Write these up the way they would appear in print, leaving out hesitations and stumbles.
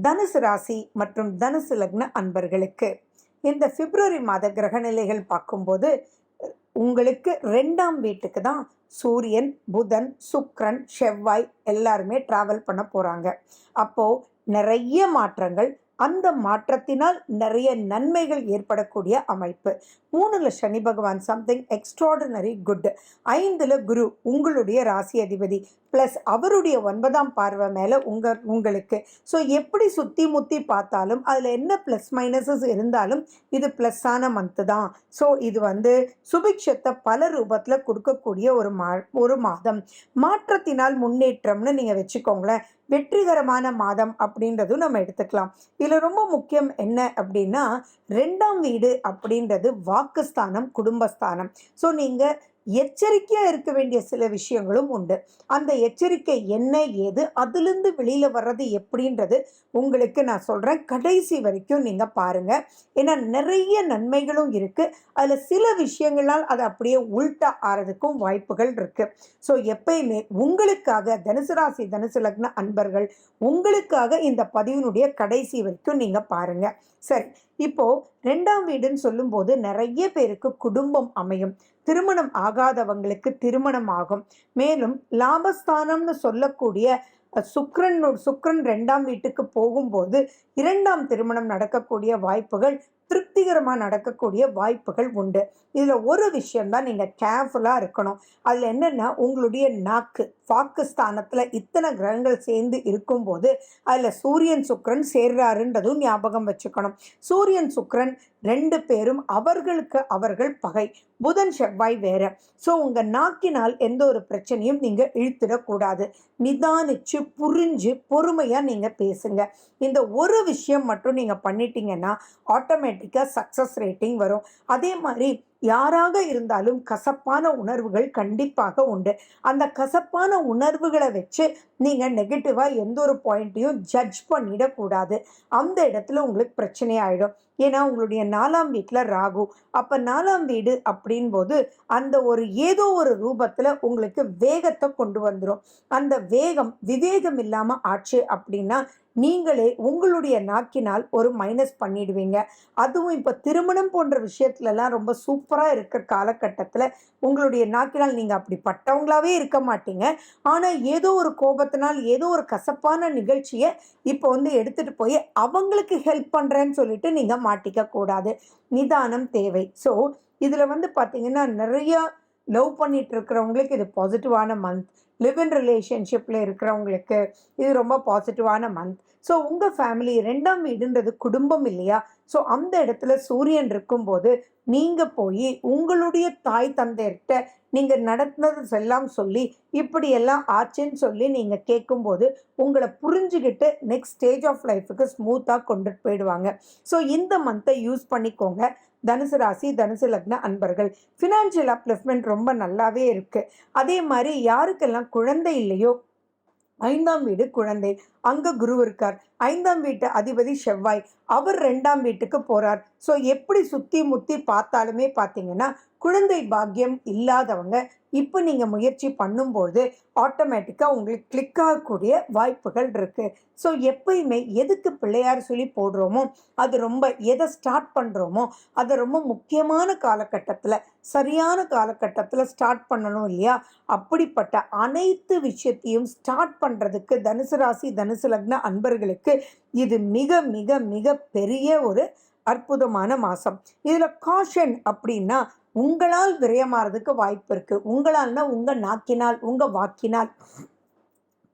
தனுசு ராசி மற்றும் தனுசு லக்ன அன்பர்களுக்கு இந்த பிப்ரவரி மாத கிரகநிலைகள் பார்க்கும்போது உங்களுக்கு 2ஆம் வீட்டுக்கு தான் சூரியன், புதன், சுக்கிரன், செவ்வாய் எல்லாருமே டிராவல் பண்ண போறாங்க. அப்போ நிறைய மாற்றங்கள், அந்த மாற்றத்தினால் நிறைய நன்மைகள் ஏற்படக்கூடிய அமைப்பு. 3ல சனி பகவான், சம்திங் எக்ஸ்ட்ராடினரி குட். 5ல குரு உங்களுடைய ராசி அதிபதி, ப்ளஸ் அவருடைய 9ஆம் பார்வை மேலே உங்களுக்கு. ஸோ எப்படி சுற்றி முற்றி பார்த்தாலும் அதில் என்ன ப்ளஸ் மைனஸஸ் இருந்தாலும் இது ப்ளஸ்ஸான மந்த்து தான். ஸோ இது சுபிக்ஷத்தை பல ரூபத்தில் கொடுக்கக்கூடிய ஒரு மாதம். மாற்றத்தினால் முன்னேற்றம்னு நீங்கள் வச்சுக்கோங்களேன். வெற்றிகரமான மாதம் அப்படின்றதும் நம்ம எடுத்துக்கலாம். இதில் ரொம்ப முக்கியம் என்ன அப்படின்னா, 2ஆம் வீடு அப்படின்றது வாக்குஸ்தானம், குடும்பஸ்தானம். ஸோ நீங்கள் எச்சரிக்கையாக இருக்க வேண்டிய சில விஷயங்களும் உண்டு. அந்த எச்சரிக்கை என்ன, ஏது, அதுலேருந்து வெளியில் வர்றது எப்படின்றது உங்களுக்கு நான் சொல்கிறேன். கடைசி வரைக்கும் நீங்கள் பாருங்கள். ஏன்னா நிறைய நன்மைகளும் இருக்குது. அதில் சில விஷயங்களால் அது அப்படியே உல்ட்டா ஆறதுக்கும் வாய்ப்புகள் இருக்குது. ஸோ எப்பயுமே உங்களுக்காக தனுசு ராசி, தனுசு லக்ன அன்பர்கள், உங்களுக்காக இந்த பதிவினுடைய கடைசி வரைக்கும் நீங்கள் பாருங்கள். சரி, இப்போது 2ஆம் வீடுன்னு சொல்லும்போது நிறைய பேருக்கு குடும்பம் அமையும். திருமணம் ஆகாதவங்களுக்கு திருமணம் ஆகும். மேலும் லாபஸ்தானம்னு சொல்லக்கூடிய சுக்கிரன் 2ஆம் வீட்டுக்கு போகும்போது 2ஆம் திருமணம் நடக்கக்கூடிய வாய்ப்புகள், திருப்திகரமாக நடக்கக்கூடிய வாய்ப்புகள் உண்டு. இதில் ஒரு விஷயம்தான் நீங்கள் கேர்ஃபுல்லாக இருக்கணும். அதில் என்னென்னா, உங்களுடைய வாக்கு ஸ்தானத்தில் இத்தனை கிரகங்கள் சேர்ந்து இருக்கும்போது அதில் சூரியன் சுக்கிரன் சேர்றாருன்றதும் ஞாபகம் வச்சுக்கணும். சூரியன் சுக்கிரன் 2 பேரும் அவர்கள் பகை. புதன் செவ்வாய் வேற. ஸோ உங்கள் நாக்கினால் எந்த ஒரு பிரச்சனையும் நீங்கள் இழுத்திடக்கூடாது. நிதானிச்சு புரிஞ்சு பொறுமையாக நீங்கள் பேசுங்க. இந்த ஒரு விஷயம் மட்டும் நீங்கள் பண்ணிட்டீங்கன்னா ஆட்டோமேட்டிக்காக சக்ஸஸ் ரேட்டிங் வரும். அதே மாதிரி யாராக இருந்தாலும் கசப்பான உணர்வுகள் கண்டிப்பாக உண்டு. அந்த கசப்பான உணர்வுகளை வச்சு நீங்கள் நெகட்டிவாக எந்த ஒரு பாயிண்ட்டையும் ஜட்ஜ் பண்ணிடக்கூடாது. அந்த இடத்துல உங்களுக்கு பிரச்சனை ஆகிடும். ஏன்னா உங்களுடைய 4ஆம் வீட்டில் ராகு. அப்போ 4ஆம் வீடு அப்படின்போது அந்த ஏதோ ஒரு ரூபத்தில் உங்களுக்கு வேகத்தை கொண்டு வந்துடும். அந்த வேகம் விவேகம் இல்லாமல் ஆச்சு அப்படின்னா நீங்களே உங்களுடைய நாக்கினால் ஒரு மைனஸ் பண்ணிடுவீங்க. அதுவும் இப்போ திருமணம் போன்ற விஷயத்துலலாம் ரொம்ப சூப்பராக இருக்கிற காலகட்டத்தில் உங்களுடைய நாக்கினால் நீங்கள் அப்படிப்பட்டவங்களாவே இருக்க மாட்டீங்க. ஆனால் ஏதோ ஒரு கோபத்தினால் ஏதோ ஒரு கசப்பான நிகழ்ச்சியை இப்போ எடுத்துகிட்டு போய் அவங்களுக்கு ஹெல்ப் பண்ணுறேன்னு சொல்லிட்டு நீங்கள் மாட்டிக்க கூடாது. நிதானம் தேவை. ஸோ இதில் பார்த்தீங்கன்னா நிறையா லவ் பண்ணிட்டு இருக்கிறவங்களுக்கு இது பாசிட்டிவான மந்த். லிவ் இன் ரிலேஷன்ஷிப்பில் இருக்கிறவங்களுக்கு இது ரொம்ப பாசிட்டிவான மந்த். ஸோ உங்கள் ஃபேமிலி 2ஆம் வீடுன்றது குடும்பம் இல்லையா? ஸோ அந்த இடத்துல சூரியன் இருக்கும்போது நீங்கள் போய் உங்களுடைய தாய் தந்தையர்கிட்ட நீங்கள் நடத்துனது எல்லாம் சொல்லி இப்படியெல்லாம் ஆச்சுன்னு சொல்லி நீங்கள் கேட்கும்போது உங்களை புரிஞ்சுக்கிட்டு நெக்ஸ்ட் ஸ்டேஜ் ஆஃப் லைஃபுக்கு ஸ்மூத்தாக கொண்டுட்டு போயிடுவாங்க. ஸோ இந்த மந்த்தை யூஸ் பண்ணிக்கோங்க தனுசு ராசி, தனுசு லக்ன அன்பர்கள். ஃபினான்ஷியல் அப்லிஃப்ட்மெண்ட் ரொம்ப நல்லாவே இருக்குது. அதே மாதிரி யாருக்கெல்லாம் குழந்தை இல்லையோ, 5ஆம் வீடு குழந்தை, அங்கே குரு இருக்கார். 5ஆம் வீட்டு அதிபதி செவ்வாய், அவர் 2ஆம் வீட்டுக்கு போகிறார். ஸோ எப்படி சுற்றி முற்றி பார்த்தாலுமே பார்த்தீங்கன்னா குழந்தை பாக்கியம் இல்லாதவங்க இப்போ நீங்கள் முயற்சி பண்ணும்போது ஆட்டோமேட்டிக்காக உங்களுக்கு கிளிக் ஆகக்கூடிய வாய்ப்புகள் இருக்குது. ஸோ எப்பயுமே எதுக்கு பிள்ளையார் சொல்லி போடுறோமோ அது ரொம்ப, எதை ஸ்டார்ட் பண்ணுறோமோ அதை ரொம்ப முக்கியமான காலகட்டத்தில், சரியான காலகட்டத்தில் ஸ்டார்ட் பண்ணணும் இல்லையா? அப்படிப்பட்ட அனைத்து விஷயத்தையும் ஸ்டார்ட் பண்ணுறதுக்கு தனுசு ராசி, தனுசு லக்ன அன்பர்களுக்கு இது மிக மிக மிக பெரிய ஒரு அற்புதமான மாதம். இதில் காஷன் அப்படின்னா உங்களால் விரயமாறதுக்கு வாய்ப்பு இருக்கு. உங்களால்னா உங்க நாக்கினால், உங்க வாக்கினால்.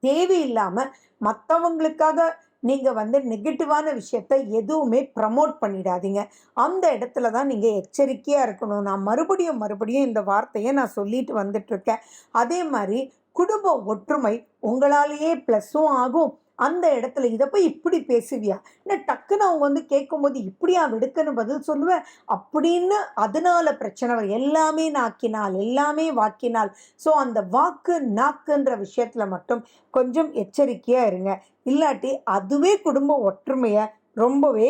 தேவையில்லாம மற்றவங்களுக்காக நீங்க நெகட்டிவான விஷயத்த எதுவுமே ப்ரமோட் பண்ணிடாதீங்க. அந்த இடத்துல தான் நீங்க எச்சரிக்கையா இருக்கணும். நான் மறுபடியும் இந்த வார்த்தையை நான் சொல்லிட்டு வந்துட்டு இருக்கேன். அதே மாதிரி குடும்ப ஒற்றுமை உங்களாலேயே ப்ளஸ்ஸும் ஆகும். அந்த இடத்துல இதை போய் இப்படி பேசுவியா, இல்லை டக்குன்னு அவங்க கேட்கும்போது இப்படியா வெடுக்குன்னு பதில் சொல்லுவேன் அப்படின்னு அதனால பிரச்சனை வரும். எல்லாமே நாக்கினால், எல்லாமே வாக்கினால். ஸோ அந்த வாக்கு நாக்குன்ற விஷயத்துல மட்டும் கொஞ்சம் எச்சரிக்கையா இருங்க. இல்லாட்டி அதுவே குடும்ப ஒற்றுமையை ரொம்பவே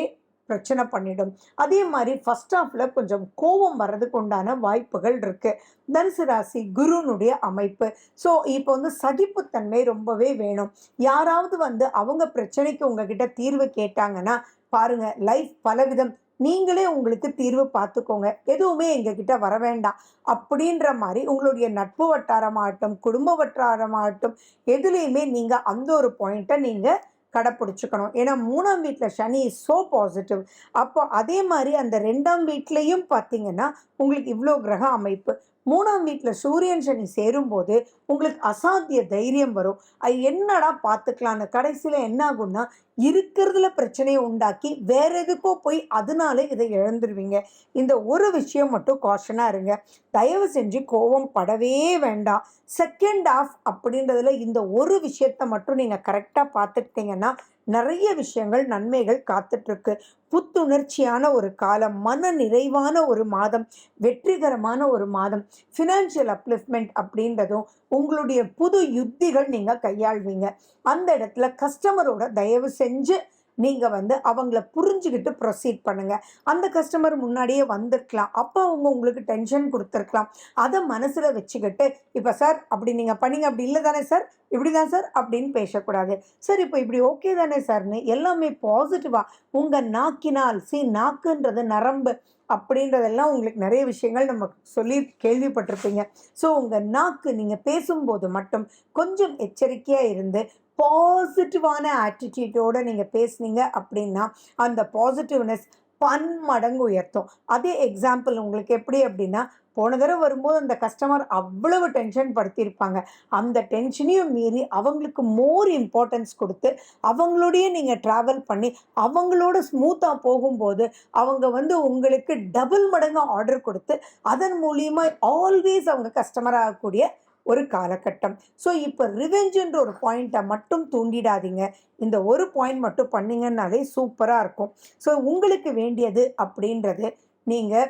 பிரச்சனை பண்ணிடும். அதே மாதிரி ஃபர்ஸ்ட் ஹாஃப்ல கொஞ்சம் கோபம் வர்றதுக்கு உண்டான வாய்ப்புகள் இருக்கு. தனுசு ராசி குருனுடைய அமைப்பு. ஸோ இப்போ வந்து சகிப்புத்தன்மை ரொம்பவே வேணும். யாராவது வந்து அவங்க பிரச்சனைக்கு உங்ககிட்ட தீர்வு கேட்டாங்கன்னா பாருங்க, லைஃப் பலவிதம், நீங்களே உங்களுக்கு தீர்வு பார்த்துக்கோங்க, எதுவுமே எங்ககிட்ட வர வேண்டாம் அப்படின்ற மாதிரி உங்களுடைய நட்பு வட்டாரமாகட்டும், குடும்ப வட்டாரமாகட்டும், எதுலேயுமே நீங்க அந்த ஒரு பாயிண்ட்டை நீங்க கடைப்பிடிச்சுக்கணும். ஏன்னா 3ஆம் வீட்டில் சனி இஸ் ஸோ பாசிட்டிவ். அப்போ அதே மாதிரி அந்த 2ஆம் வீட்லேயும் பார்த்தீங்கன்னா உங்களுக்கு இவ்வளோ கிரக அமைப்பு. 3ஆம் வீட்டில் சூரியன் சனி சேரும்போது உங்களுக்கு அசாத்திய தைரியம் வரும். அது என்னடா பார்த்துக்கலான்னு கடைசியில் என்ன ஆகும்னா இருக்கிறதுல பிரச்சனையை உண்டாக்கி வேற எதுக்கோ போய் அதனால இதை இழந்துருவீங்க. இந்த ஒரு விஷயம் மட்டும் காஷனாக இருங்க. தயவு செஞ்சு கோபம் படவே வேண்டாம். செகண்ட் ஹாஃப் அப்படின்றதுல இந்த ஒரு விஷயத்த மட்டும் நீங்கள் கரெக்டாக பார்த்துக்கிட்டீங்கன்னா நிறைய விஷயங்கள் நன்மைகள் காத்துட்ருக்கு. புத்துணர்ச்சியான ஒரு காலம், மன நிறைவான ஒரு மாதம், வெற்றிகரமான ஒரு மாதம், ஃபினான்ஷியல் அப்லிஃப்ட்மெண்ட் அப்படின்றதும் உங்களுடைய புது யுத்திகள் நீங்கள் கையாள்வீங்க. அந்த இடத்துல கஸ்டமரோட தயவு செஞ்சு நீங்கள் வந்து அவங்கள புரிஞ்சுக்கிட்டு ப்ரொசீட் பண்ணுங்கள். அந்த கஸ்டமர் முன்னாடியே வந்திருக்கலாம், அப்போ அவங்க உங்களுக்கு டென்ஷன் கொடுத்துருக்கலாம். அதை மனசில் வச்சுக்கிட்டு இப்போ சார் அப்படி நீங்கள் பண்ணீங்க, அப்படி இல்லை தானே சார், இப்படி தான் சார் அப்படின்னு பேசக்கூடாது. சார் இப்போ இப்படி ஓகே தானே சார்னு எல்லாமே பாசிட்டிவாக உங்கள் நாக்கினால் நாக்குன்றது நரம்பு அப்படின்றதெல்லாம் உங்களுக்கு நிறைய விஷயங்கள் நம்ம சொல்லி கேள்விப்பட்டிருப்பீங்க. ஸோ உங்கள் நாக்கு நீங்கள் பேசும்போது மட்டும் கொஞ்சம் எச்சரிக்கையாக இருந்து பாசிட்டிவான ஆட்டிடியூட்டோடு நீங்கள் பேசுனீங்க அப்படின்னா அந்த பாசிட்டிவ்னஸ் பன்மடங்கு உயர்த்தும். அதே எக்ஸாம்பிள் உங்களுக்கு எப்படி அப்படின்னா, போன தடவை வரும்போது அந்த கஸ்டமர் அவ்வளவு டென்ஷன் படுத்தியிருப்பாங்க. அந்த டென்ஷனையும் மீறி அவங்களுக்கு மோர் இம்பார்ட்டன்ஸ் கொடுத்து அவங்களோடையே நீங்கள் ட்ராவல் பண்ணி அவங்களோட ஸ்மூத்தாக போகும்போது அவங்க வந்து உங்களுக்கு டபுள் மடங்கு ஆர்டர் கொடுத்து அதன் மூலியமாக ஆல்வேஸ் அவங்க கஸ்டமர் ஆகக்கூடிய ஒரு காலகட்டம். ஸோ இப்போ ரிவெஞ்சுன்ற ஒரு பாயிண்ட்டை மட்டும் தூண்டிடாதீங்க. இந்த ஒரு பாயிண்ட் மட்டும் பண்ணிங்கன்னாலே சூப்பராக இருக்கும். ஸோ உங்களுக்கு வேண்டியது அப்படின்றது நீங்கள்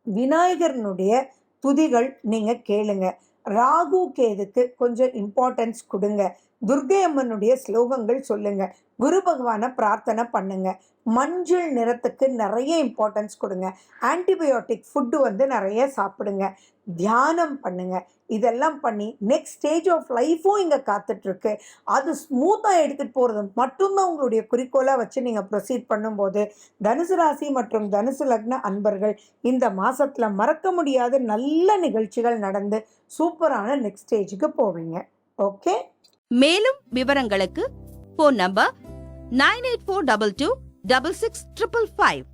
விநாயகரனுடைய துதிகள் நீங்கள் கேளுங்க. ராகு கேதுக்கு கொஞ்சம் இம்பார்ட்டன்ஸ் கொடுங்க. துர்க்கை அம்மனுடைய ஸ்லோகங்கள் சொல்லுங்க. குரு பகவானை பிரார்த்தனை பண்ணுங்க. மஞ்சள் நிறத்துக்கு நிறைய இம்பார்ட்டன்ஸ் கொடுங்க. ஆன்டிபயோட்டிக் ஃபுட்டு வந்து நிறைய சாப்பிடுங்க. தியானம் பண்ணுங்க. இதெல்லாம் பண்ணி நெக்ஸ்ட் ஸ்டேஜ் ஆஃப் லைஃப்பும் இங்கே காத்துட்ருக்கு. அது ஸ்மூத்தாக எடுத்துகிட்டு போகிறது மட்டும்தான் உங்களுடைய குறிக்கோளாக வச்சு நீங்கள் ப்ரொசீட் பண்ணும்போது தனுசு ராசி மற்றும் தனுசு லக்ன அன்பர்கள் இந்த மாதத்தில் மறக்க முடியாத நல்ல நிகழ்ச்சிகள் நடந்து சூப்பரான நெக்ஸ்ட் ஸ்டேஜுக்கு போவீங்க. ஓகே. மேலும் விவரங்களுக்கு ஃபோன் நம்பர் 9842266555